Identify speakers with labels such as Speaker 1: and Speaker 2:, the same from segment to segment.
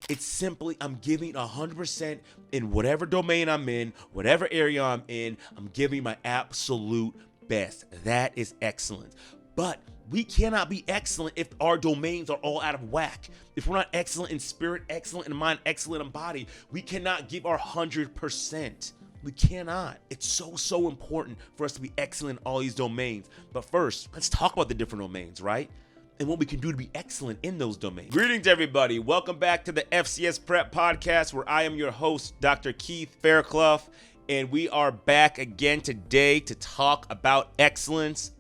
Speaker 1: It's simply, I'm giving 100% in whatever domain I'm in, whatever area I'm in, I'm giving my absolute best. That is excellence. But we cannot be excellent if our domains are all out of whack. If we're not excellent in spirit, excellent in mind, excellent in body, we cannot give our 100%. We cannot. It's so important for us to be excellent in all these domains. But first, let's talk about the different domains, right? And what we can do to be excellent in those domains. Greetings, everybody. Welcome back to the FCS Prep Podcast, where I am your host, Dr. Keith Fairclough. And we are back again today to talk about excellence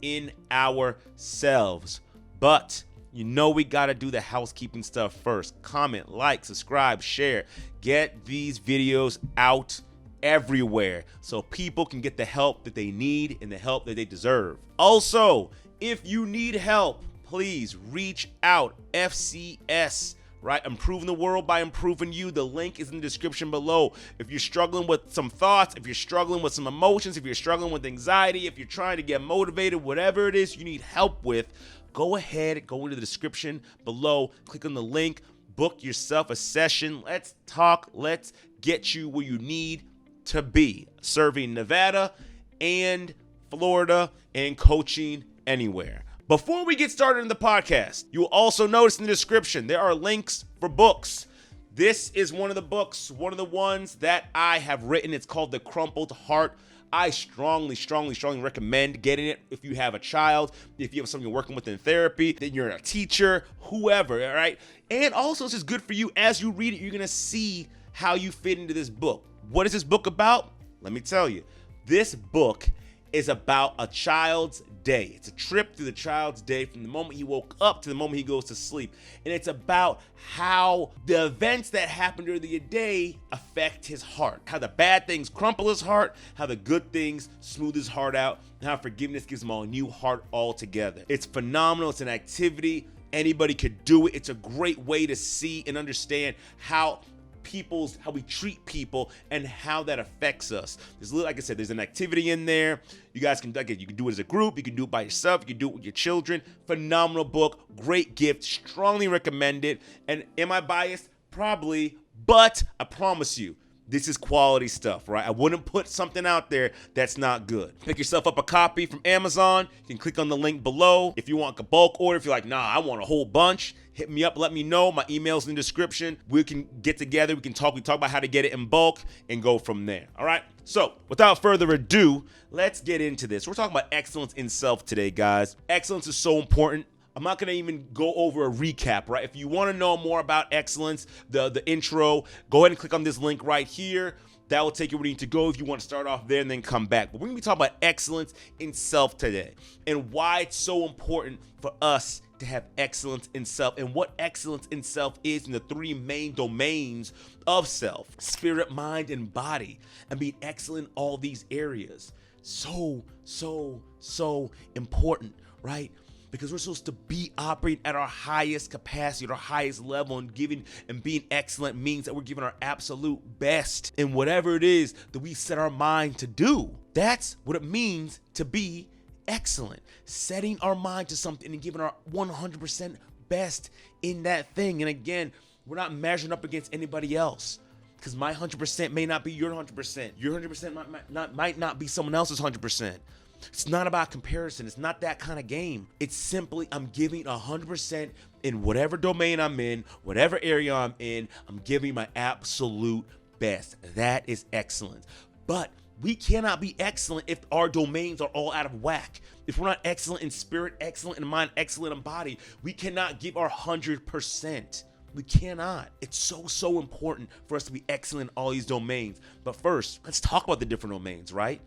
Speaker 1: in ourselves. But you know we got to do the housekeeping stuff first. Comment, like, subscribe, share. Get these videos out everywhere so people can get the help that they need and the help that they deserve. Also, if you need help, please reach out. FCS. Right? Improving the world by improving you. The link is in the description below. If you're struggling with some thoughts, if you're struggling with some emotions, if you're struggling with anxiety, if you're trying to get motivated, whatever it is you need help with, go ahead, go into the description below, click on the link, book yourself a session. Let's talk. Let's get you where you need to be. Serving Nevada and Florida and coaching anywhere. Before we get started in the podcast, you will also notice in the description, there are links for books. This is one of the books, one of the ones that I have written. It's called The Crumpled Heart. I strongly recommend getting it if you have a child, if you have someone you're working with in therapy, then you're a teacher, whoever, all right? And also, it's just good for you. As you read it, you're going to see how you fit into this book. What is this book about? Let me tell you. This book is about a child's day. It's a trip through the child's day from the moment he woke up to the moment he goes to sleep. And it's about how the events that happen during the day affect his heart, how the bad things crumple his heart, how the good things smooth his heart out, and how forgiveness gives him a new heart altogether. It's phenomenal. It's an activity. Anybody could do it. It's a great way to see and understand how we treat people and how that affects us. There's, like I said, there's an activity in there. You guys can, again, you can do it as a group, you can do it by yourself, you can do it with your children. Phenomenal book, great gift, strongly recommend it. And am I biased? Probably, but I promise you, this is quality stuff, right? I wouldn't put something out there that's not good. Pick yourself up a copy from Amazon. You can click on the link below. If you want a bulk order, if you're like, nah, I want a whole bunch, hit me up, let me know. My email's in the description. We can get together. We talk about how to get it in bulk and go from there, all right? So without further ado, let's get into this. We're talking about excellence in self today, guys. Excellence is so important. I'm not going to even go over a recap, right? If you want to know more about excellence, the intro, go ahead and click on this link right here. That will take you where you need to go if you want to start off there and then come back. But we're going to be talking about excellence in self today and why it's so important for us to have excellence in self and what excellence in self is in the three main domains of self: spirit, mind, and body, and being excellent in all these areas. So important, right? Because we're supposed to be operating at our highest capacity, at our highest level, and giving and being excellent means that we're giving our absolute best in whatever it is that we set our mind to do. That's what it means to be excellent. Setting our mind to something and giving our 100% best in that thing. And again, we're not measuring up against anybody else, because my 100% may not be your 100%. Your 100% might not be someone else's 100%. It's not about comparison. It's not that kind of game. It's simply, I'm giving 100% in whatever domain I'm in, whatever area I'm in. I'm giving my absolute best. That is excellence. But we cannot be excellent if our domains are all out of whack. If we're not excellent in spirit, excellent in mind, excellent in body, we cannot give our 100%. We cannot. It's so important for us to be excellent in all these domains. But first, let's talk about the different domains, right?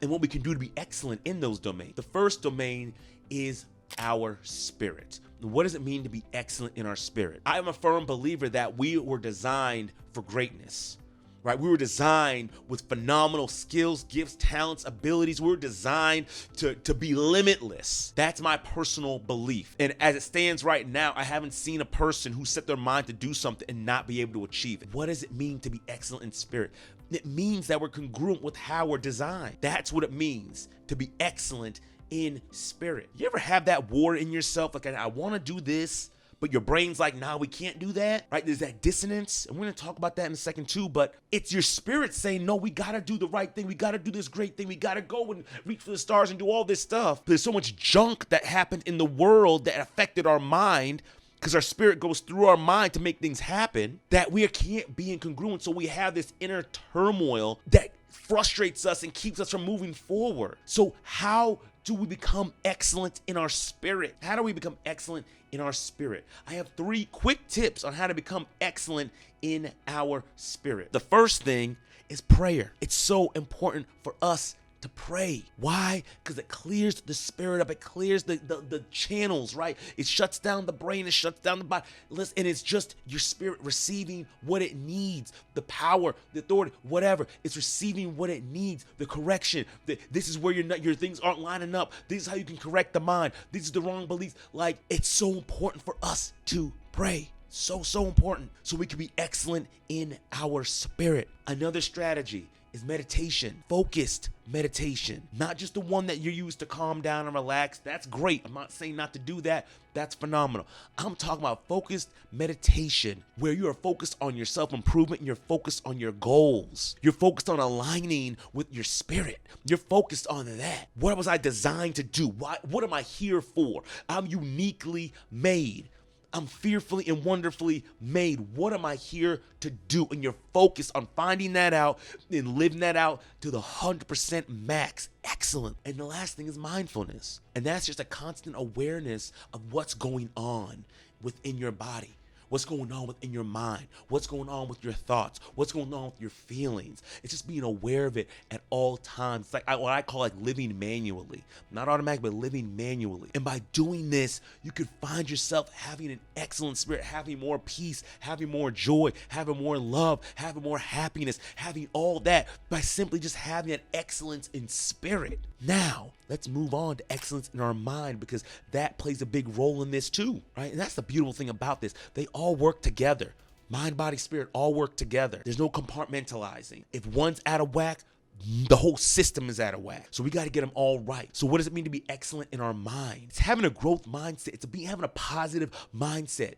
Speaker 1: And what we can do to be excellent in those domains. The first domain is our spirit. What does it mean to be excellent in our spirit? I am a firm believer that we were designed for greatness, right? We were designed with phenomenal skills, gifts, talents, abilities. We were designed to be limitless. That's my personal belief. And as it stands right now, I haven't seen a person who set their mind to do something and not be able to achieve it. What does it mean to be excellent in spirit? It means that we're congruent with how we're designed. That's what it means to be excellent in spirit. You ever have that war in yourself? Like, I want to do this, but your brain's like, nah, we can't do that, right? There's that dissonance, and we're gonna talk about that in a second too, but it's your spirit saying, no, we gotta do the right thing, we gotta do this great thing, we gotta go and reach for the stars and do all this stuff. There's so much junk that happened in the world that affected our mind, because our spirit goes through our mind to make things happen, that we can't be incongruent. So we have this inner turmoil that frustrates us and keeps us from moving forward. So how do we become excellent in our spirit? How do we become excellent in our spirit? I have 3 quick tips on how to become excellent in our spirit. The first thing is prayer. It's so important for us to pray. Why? Because it clears the spirit up. It clears the channels, right? It shuts down the brain. It shuts down the body. Listen, and it's just your spirit receiving what it needs. The power, the authority, whatever. It's receiving what it needs. The correction. This is where your things aren't lining up. This is how you can correct the mind. These are the wrong beliefs. Like, it's so important for us to pray. So important. So we can be excellent in our spirit. Another strategy is meditation, focused meditation, not just the one that you use to calm down and relax. That's great. I'm not saying not to do that. That's phenomenal. I'm talking about focused meditation, where you are focused on your self-improvement and you're focused on your goals. You're focused on aligning with your spirit. You're focused on that. What was I designed to do? What am I here for? I'm uniquely made. I'm fearfully and wonderfully made. What am I here to do? And you're focused on finding that out and living that out to the 100% max. Excellent. And the last thing is mindfulness. And that's just a constant awareness of what's going on within your body. What's going on within your mind? What's going on with your thoughts? What's going on with your feelings? It's just being aware of it at all times. It's like what I call like living manually. Not automatic, but living manually. And by doing this, you could find yourself having an excellent spirit, having more peace, having more joy, having more love, having more happiness, having all that by simply just having an excellence in spirit. Now, let's move on to excellence in our mind, because that plays a big role in this too, right? And that's the beautiful thing about this. They all work together. Mind, body, spirit all work together. There's no compartmentalizing. If one's out of whack, the whole system is out of whack. So we got to get them all right. So what does it mean to be excellent in our mind? It's having a growth mindset. It's having a positive mindset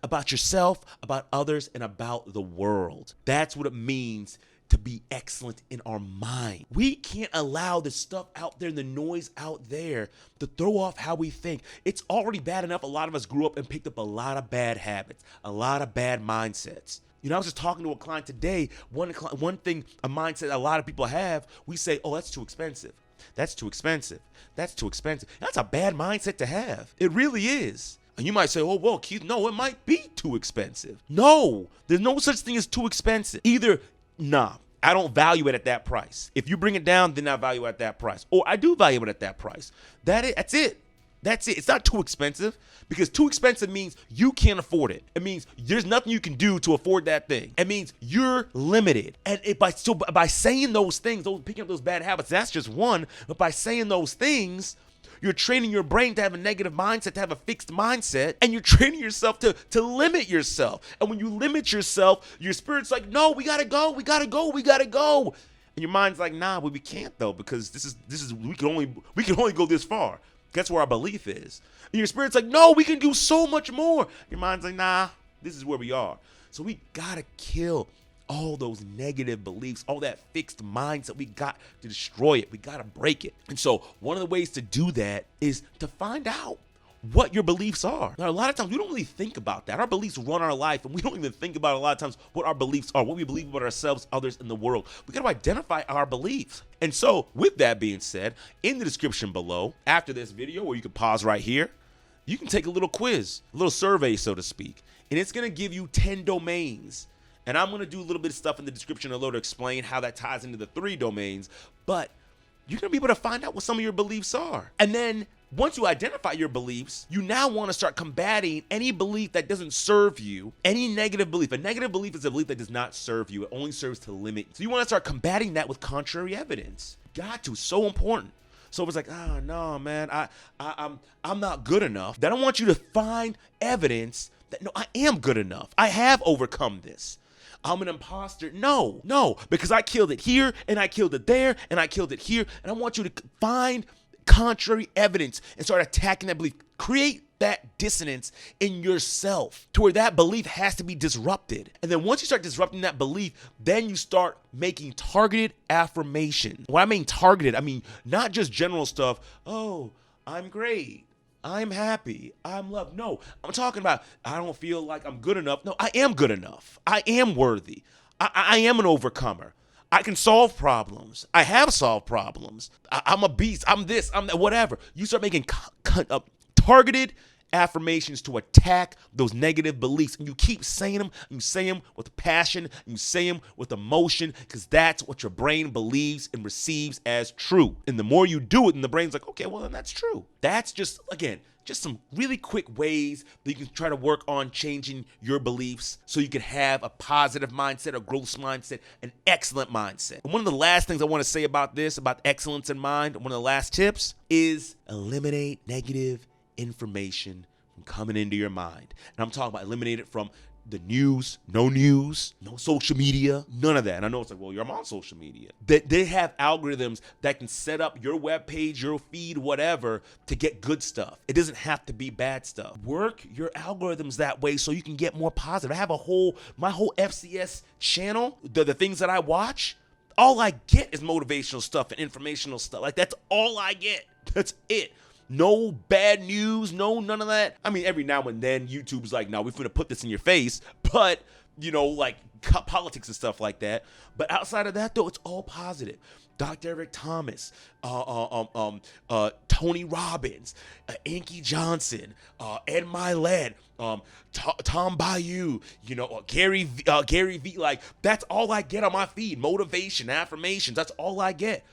Speaker 1: about yourself, about others, and about the world. That's what it means to be excellent in our mind. We can't allow the stuff out there, the noise out there, to throw off how we think. It's already bad enough. A lot of us grew up and picked up a lot of bad habits, a lot of bad mindsets. You know, I was just talking to a client today. One thing, a mindset a lot of people have, we say, oh, that's too expensive. That's too expensive. That's too expensive. That's a bad mindset to have. It really is. And you might say, oh, well, Keith, no, it might be too expensive. No, there's no such thing as too expensive. Either, nah, I don't value it at that price. If you bring it down, then I value it at that price. Or I do value it at that price. That's it. That's it. It's not too expensive, because too expensive means you can't afford it. It means there's nothing you can do to afford that thing. It means you're limited. And by saying those things, picking up those bad habits, that's just one. But by saying those things, you're training your brain to have a negative mindset, to have a fixed mindset, and you're training yourself to limit yourself. And when you limit yourself, your spirit's like, no, we gotta go. And your mind's like, nah, we can't though, because this is we can only go this far. That's where our belief is. And your spirit's like, no, we can do so much more. Your mind's like, nah, this is where we are. So we gotta kill all those negative beliefs, all that fixed mindset. We got to destroy it. We got to break it. And so one of the ways to do that is to find out what your beliefs are. Now, a lot of times we don't really think about that. Our beliefs run our life, and we don't even think about a lot of times what our beliefs are, what we believe about ourselves, others, in the world. We got to identify our beliefs. And so with that being said, in the description below, after this video, where you can pause right here, you can take a little quiz, a little survey, so to speak. And it's going to give you 10 domains. And I'm going to do a little bit of stuff in the description below to explain how that ties into the 3 domains. But you're going to be able to find out what some of your beliefs are. And then once you identify your beliefs, you now want to start combating any belief that doesn't serve you, any negative belief. A negative belief is a belief that does not serve you. It only serves to limit. So you want to start combating that with contrary evidence. Got to. So important. So it's like, oh, no, man, I'm not good enough. Then I want you to find evidence that, no, I am good enough. I have overcome this. I'm an imposter. No, because I killed it here, and I killed it there, and I killed it here. And I want you to find contrary evidence and start attacking that belief. Create that dissonance in yourself to where that belief has to be disrupted. And then once you start disrupting that belief, then you start making targeted affirmations. When I mean targeted, I mean not just general stuff. Oh, I'm great. I'm happy. I'm loved. No, I'm talking about I don't feel like I'm good enough. No, I am good enough. I am worthy. I am an overcomer. I can solve problems. I have solved problems. I'm a beast. I'm this. I'm that. Whatever. You start making targeted affirmations to attack those negative beliefs, and you keep saying them. And you say them with passion. And you say them with emotion, because that's what your brain believes and receives as true. And the more you do it, and the brain's like, okay, well then that's true. That's just, again, just some really quick ways that you can try to work on changing your beliefs so you can have a positive mindset, a growth mindset, an excellent mindset. And one of the last things I want to say about this, about excellence in mind, one of the last tips is eliminate negative information from coming into your mind. And I'm talking about eliminate it from the news, no social media, none of that. And I know it's like, well, you're on social media. They have algorithms that can set up your webpage, your feed, whatever, to get good stuff. It doesn't have to be bad stuff. Work your algorithms that way so you can get more positive. I have my whole FCS channel, the things that I watch, all I get is motivational stuff and informational stuff. Like, that's all I get. That's it. No bad news, none of that. I mean, every now and then YouTube's like, no, we're going to put this in your face. But, like politics and stuff like that. But outside of that, though, it's all positive. Dr. Eric Thomas, Tony Robbins, Inky Johnson, Ed Milet, Tom Bayou, Gary V. Like, that's all I get on my feed. Motivation, affirmations, that's all I get.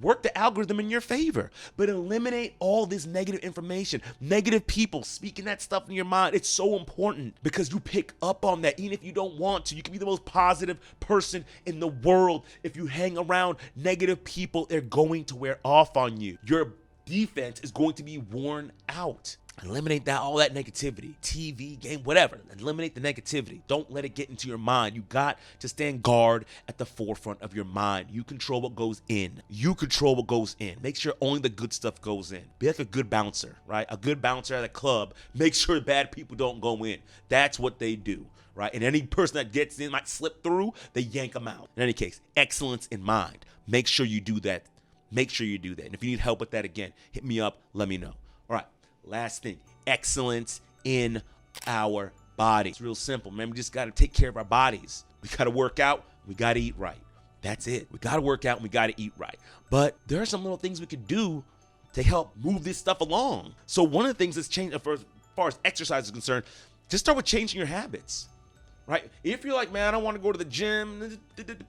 Speaker 1: Work the algorithm in your favor, but eliminate all this negative information, negative people speaking that stuff in your mind. It's so important because you pick up on that. Even if you don't want to, you can be the most positive person in the world. If you hang around negative people, they're going to wear off on you. Your defense is going to be worn out. Eliminate all that negativity, TV, game, whatever. Eliminate the negativity. Don't let it get into your mind. You got to stand guard at the forefront of your mind. You control what goes in. Make sure only the good stuff goes in. Be like a good bouncer, right? A good bouncer at a club. Make sure bad people don't go in. That's what they do, right? And any person that gets in might slip through, they yank them out. In any case, excellence in mind. Make sure you do that. And if you need help with that, again, hit me up. Let me know. All right. Last thing, excellence in our body. It's real simple, man. We just got to take care of our bodies. We got to work out. We got to eat right. That's it. We got to work out and we got to eat right. But there are some little things we could do to help move this stuff along. So one of the things that's changed as far as exercise is concerned, just start with changing your habits, right? If you're like, man, I don't want to go to the gym,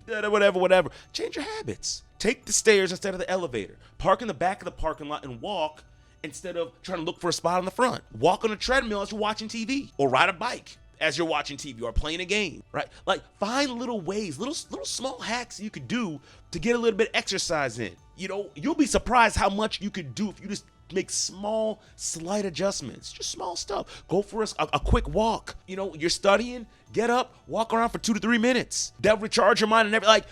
Speaker 1: whatever, change your habits. Take the stairs instead of the elevator. Park in the back of the parking lot and walk instead of trying to look for a spot on the front. Walk on a treadmill as you're watching TV, or ride a bike as you're watching TV or playing a game, right? Like, find little ways, little small hacks you could do to get a little bit of exercise in. You'll be surprised how much you could do if you just make small, slight adjustments, just small stuff. Go for a quick walk. You're studying, get up, walk around for 2 to 3 minutes. That'll recharge your mind and everything. Like,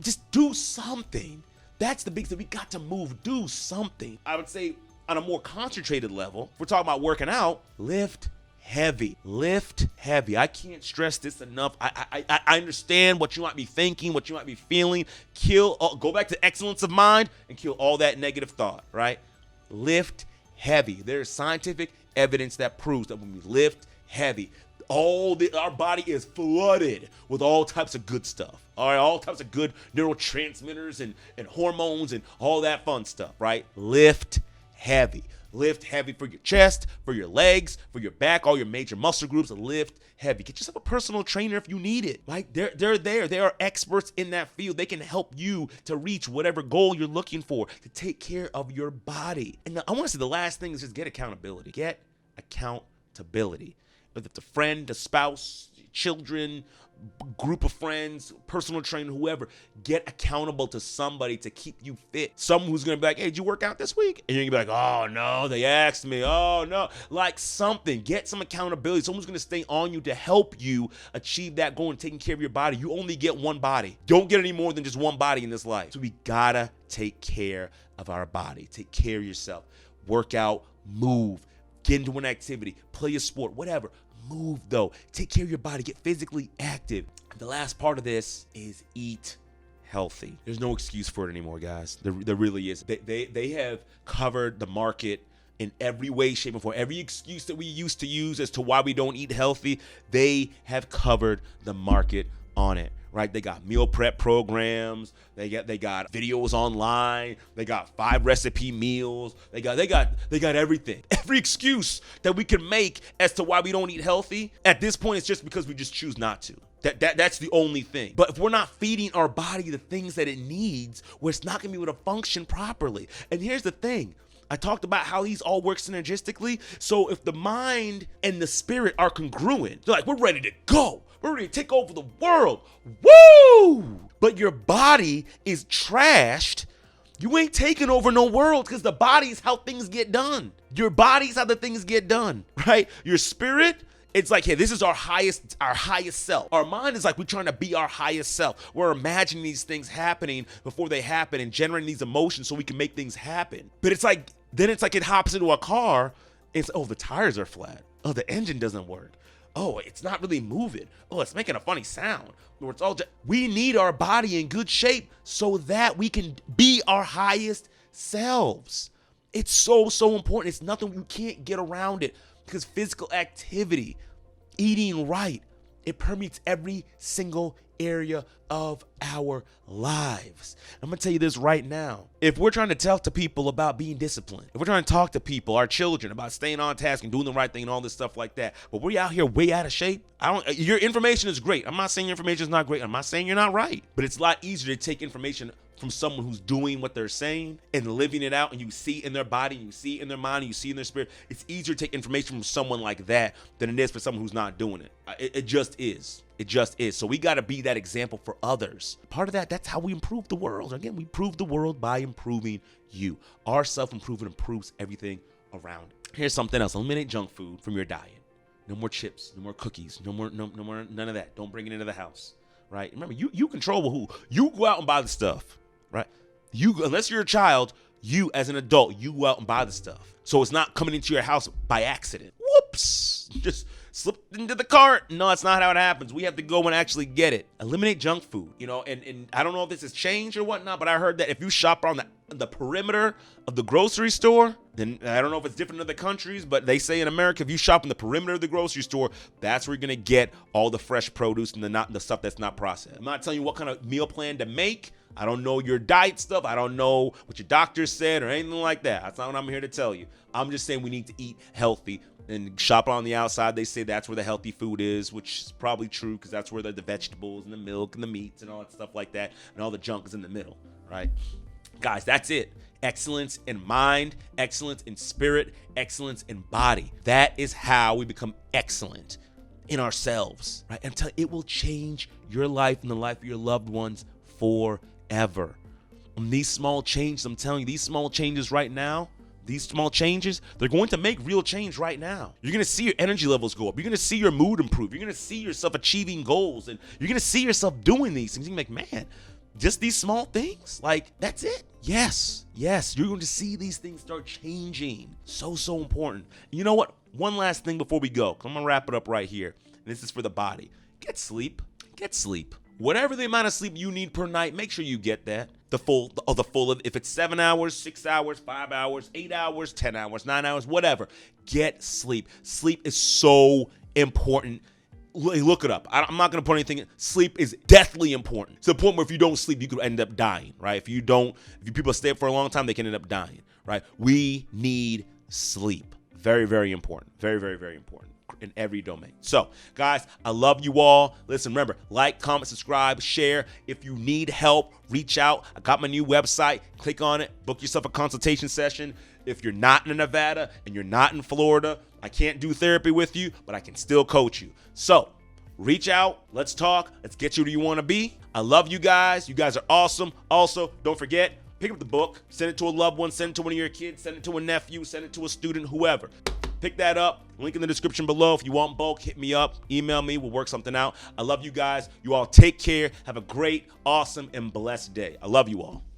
Speaker 1: just do something. That's the big thing. We got to move, do something. I would say, on a more concentrated level, if we're talking about working out, lift heavy. I can't stress this enough. I understand what you might be thinking, what you might be feeling. Go back to excellence of mind and kill all that negative thought, right? Lift heavy. There's scientific evidence that proves that when we lift heavy, our body is flooded with all types of good stuff. All right, all types of good neurotransmitters and hormones and all that fun stuff, right? Lift heavy. Lift heavy for your chest, for your legs, for your back, all your major muscle groups. Lift heavy. Get yourself a personal trainer if you need it. Right? They're there. They are experts in that field. They can help you to reach whatever goal you're looking for, to take care of your body. And I want to say the last thing is just get accountability. Get accountability. Whether it's a friend, a spouse, children, group of friends, personal trainer, whoever. Get accountable to somebody to keep you fit. Someone who's gonna be like, hey, did you work out this week? And you're gonna be like, oh no, they asked me. Oh no. Like something. Get some accountability. Someone's gonna stay on you to help you achieve that goal and taking care of your body. You only get one body. Don't get any more than just one body in this life. So we gotta take care of our body. Take care of yourself. Work out, move, get into an activity, play a sport, whatever. Move though. Take care of your body. Get physically active. The last part of this is eat healthy. There's no excuse for it anymore, guys. There really is. They have covered the market in every way, shape, and form. Every excuse that we used to use as to why we don't eat healthy, they have covered the market on it. Right? They got meal prep programs. They got videos online. They got 5 recipe meals. They got everything. Every excuse that we can make as to why we don't eat healthy, at this point, it's just because we just choose not to. That's the only thing. But if we're not feeding our body the things that it needs, well, it's not gonna be able to function properly. And here's the thing. I talked about how these all work synergistically. So if the mind and the spirit are congruent, they're like, we're ready to go. We're ready to take over the world. Woo! But your body is trashed. You ain't taking over no world because the body's how things get done. Your body's how the things get done, right? Your spirit, it's like, hey, this is our highest self. Our mind is like, we're trying to be our highest self. We're imagining these things happening before they happen and generating these emotions so we can make things happen. But it's like, then it's like it hops into a car. It's, oh, the tires are flat. Oh, the engine doesn't work. Oh, it's not really moving. Oh, it's making a funny sound. Or it's all we need our body in good shape so that we can be our highest selves. It's so important. It's nothing, you can't get around it because physical activity, eating right, it permeates every single area of our lives. I'm gonna tell you this right now. If we're trying to talk to people about being disciplined, if we're trying to talk to people, our children, about staying on task and doing the right thing and all this stuff like that, but we're out here way out of shape, your information is great. I'm not saying your information is not great. I'm not saying you're not right, but it's a lot easier to take information from someone who's doing what they're saying and living it out, and you see in their body, you see in their mind, you see in their spirit. It's easier to take information from someone like that than it is for someone who's not doing it. It just is. It just is. So we got to be that example for others. Part of that's how we improve the world. Again, we improve the world by improving you. Our self-improvement improves everything around it. Here's something else. Eliminate junk food from your diet. No more chips, no more cookies, no more, none of that. Don't bring it into the house, right? Remember, you control who. You go out and buy the stuff, right? Unless you're a child, you as an adult, you go out and buy the stuff. So it's not coming into your house by accident. Whoops, just slipped into the cart. No, that's not how it happens. We have to go and actually get it. Eliminate junk food, and I don't know if this has changed or whatnot, but I heard that if you shop around the perimeter of the grocery store, then I don't know if it's different in other countries, but they say in America, if you shop in the perimeter of the grocery store, that's where you're gonna get all the fresh produce and the stuff that's not processed. I'm not telling you what kind of meal plan to make. I don't know your diet stuff. I don't know what your doctor said or anything like that. That's not what I'm here to tell you. I'm just saying we need to eat healthy and shop on the outside. They say that's where the healthy food is, which is probably true because that's where the vegetables and the milk and the meats and all that stuff like that, and all the junk is in the middle, right? Guys, that's it. Excellence in mind, excellence in spirit, excellence in body. That is how we become excellent in ourselves, right? And it will change your life and the life of your loved ones forever. And these small changes, I'm telling you, these small changes right now, they're going to make real change right now. You're going to see your energy levels go up. You're going to see your mood improve. You're going to see yourself achieving goals, and you're going to see yourself doing these things. You're going to be like, man, just these small things, like, that's it. Yes, you're going to see these things start changing. So important. You know what? One last thing before we go. I'm going to wrap it up right here. And this is for the body. Get sleep. Whatever the amount of sleep you need per night, make sure you get that. The full, if it's 7 hours, 6 hours, 5 hours, 8 hours, 10 hours, 9 hours, whatever. Get sleep. Sleep is so important. Look it up. I'm not going to put anything in. Sleep is deathly important. To the point where if you don't sleep, you could end up dying, right? If people stay up for a long time, they can end up dying, right? We need sleep. Very, very important. Very, very, very important in every domain. So, guys, I love you all. Listen, remember, like, comment, subscribe, share. If you need help, reach out. I got my new website. Click on it. Book yourself a consultation session. If you're not in Nevada and you're not in Florida, I can't do therapy with you, but I can still coach you. So, Reach out. Let's talk. Let's get you where you want to be. I love you guys. You guys are awesome. Also, don't forget, pick up the book, send it to a loved one, send it to one of your kids, send it to a nephew, send it to a student, whoever. Pick that up. Link in the description below. If you want bulk, hit me up. Email me. We'll work something out. I love you guys. You all take care. Have a great, awesome, and blessed day. I love you all.